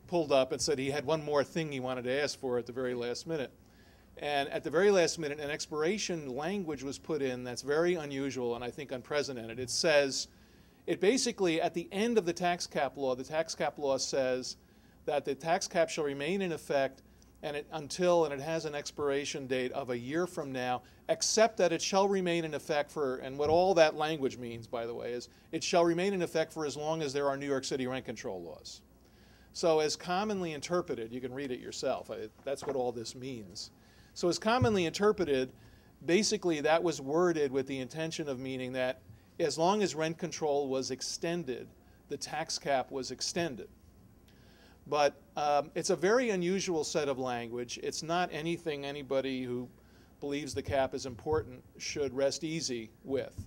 pulled up and said he had one more thing he wanted to ask for at the very last minute. And at the very last minute, an expiration language was put in that's very unusual and I think unprecedented. It says, it basically, at the end of the tax cap law says that the tax cap shall remain in effect and it has an expiration date of a year from now, except that it shall remain in effect for, and what all that language means, by the way, is it shall remain in effect for as long as there are New York City rent control laws. So as commonly interpreted, you can read it yourself, that's what all this means. So as commonly interpreted, basically that was worded with the intention of meaning that as long as rent control was extended, the tax cap was extended. But it's a very unusual set of language. It's not anything anybody who believes the cap is important should rest easy with.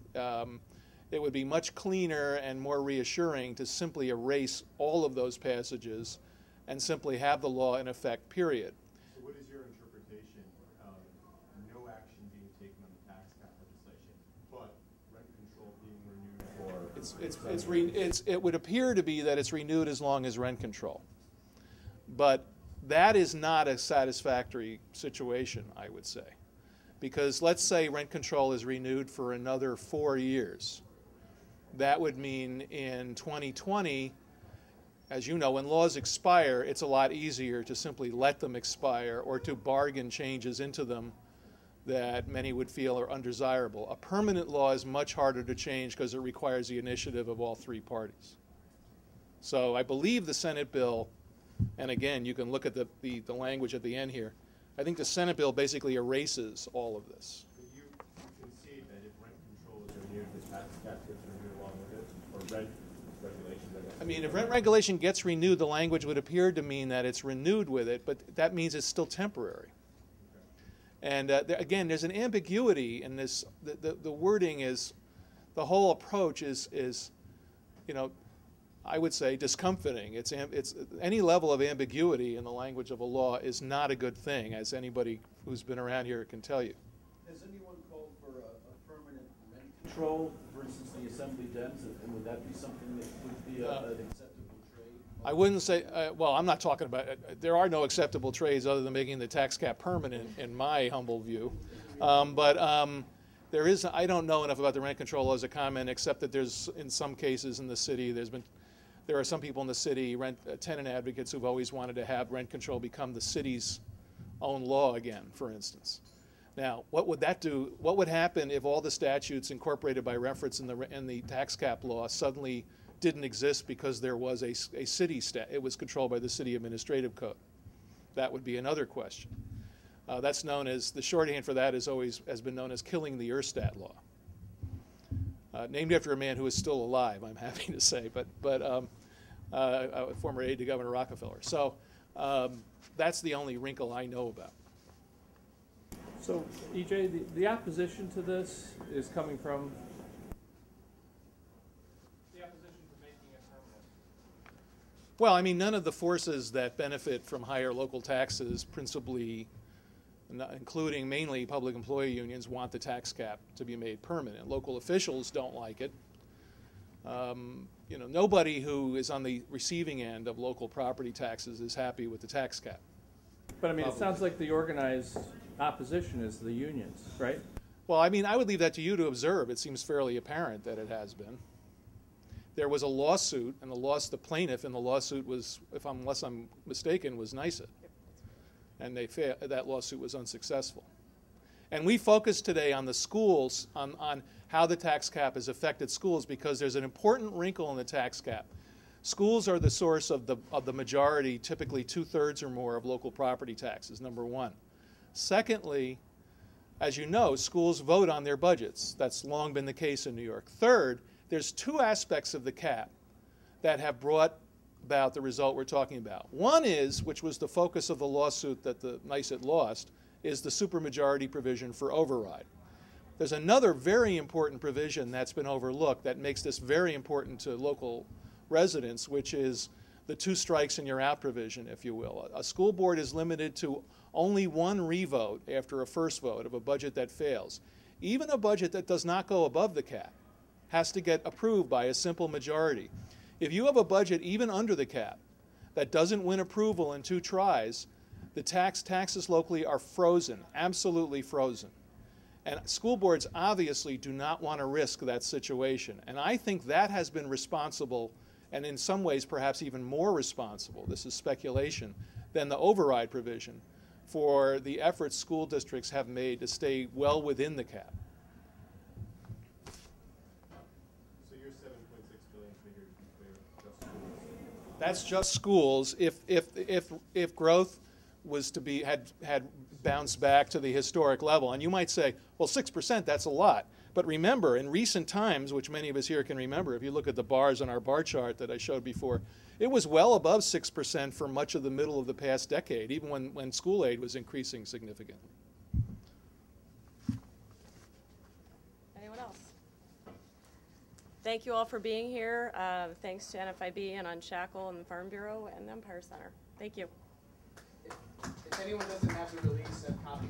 It would be much cleaner and more reassuring to simply erase all of those passages and simply have the law in effect, period. So what is your interpretation of no action being taken on the tax cap legislation, but rent control being renewed for... It would appear to be that it's renewed as long as rent control. But that is not a satisfactory situation, I would say. Because let's say rent control is renewed for another 4 years. That would mean in 2020, as you know, when laws expire, it's a lot easier to simply let them expire or to bargain changes into them that many would feel are undesirable. A permanent law is much harder to change because it requires the initiative of all three parties. So I believe the Senate bill, and again, you can look at the language at the end here, I think the Senate bill basically erases all of this. But you concede that if rent control is renewed, the tax cap gets renewed along with it, or rent regulations, I guess? I mean, if rent regulation gets renewed, the language would appear to mean that it's renewed with it, but that means it's still temporary. Okay. And again, there's an ambiguity in this. The wording is, the whole approach is, you know, I would say discomforting. It's any level of ambiguity in the language of a law is not a good thing, as anybody who's been around here can tell you. Has anyone called for a permanent rent control, for instance, the Assembly Dems, and would that be something that would be an acceptable trade? I wouldn't say, well, I'm not talking about, there are no acceptable trades other than making the tax cap permanent, in my humble view. There is, I don't know enough about the rent control laws to comment, except that there's, in some cases in the city, there are some people in the city, tenant advocates, who've always wanted to have rent control become the city's own law again, for instance. Now, what would that do? What would happen if all the statutes incorporated by reference in the tax cap law suddenly didn't exist because there was a city it was controlled by the city administrative code? That would be another question. That's known as, the shorthand for that has been known as killing the Erstat law. Named after a man who is still alive, I'm happy to say, but a former aide to Governor Rockefeller. So that's the only wrinkle I know about. So, EJ, the opposition to this is coming from the opposition to making it permanent. Well, I mean, none of the forces that benefit from higher local taxes, principally, including mainly public employee unions, want the tax cap to be made permanent. Local officials don't like it. You know, nobody who is on the receiving end of local property taxes is happy with the tax cap. But I mean, it sounds like the organized opposition is the unions, right? Well, I mean, I would leave that to you to observe. It seems fairly apparent that it has been. There was a lawsuit, and the plaintiff in the lawsuit was, unless I'm mistaken, was NYSET. And that lawsuit was unsuccessful. And we focus today on the schools, on how the tax cap has affected schools, because there's an important wrinkle in the tax cap. Schools are the source of the majority, typically 2/3 or more, of local property taxes, number one. Secondly, as you know, schools vote on their budgets. That's long been the case in New York. Third, there's two aspects of the cap that have brought about the result we're talking about. One is, which was the focus of the lawsuit that the NYSET lost, is the supermajority provision for override. There's another very important provision that's been overlooked that makes this very important to local residents, which is the two strikes and you're out provision, if you will. A school board is limited to only one revote after a first vote of a budget that fails. Even a budget that does not go above the cap has to get approved by a simple majority. If you have a budget even under the cap that doesn't win approval in 2 tries, the taxes locally are frozen, absolutely frozen. And school boards obviously do not want to risk that situation. And I think that has been responsible, and in some ways perhaps even more responsible, this is speculation, than the override provision for the efforts school districts have made to stay well within the cap. So your 7.6 billion figure, to be clear, just schools? That's just schools. If growth was to be had bounced back to the historic level, and you might say, well, 6%, that's a lot. But remember, in recent times, which many of us here can remember, if you look at the bars on our bar chart that I showed before, it was well above 6% for much of the middle of the past decade, even when school aid was increasing significantly. Anyone else? Thank you all for being here. Thanks to NFIB and Unshackle and the Farm Bureau and the Empire Center. Thank you. If anyone doesn't have the release, a copy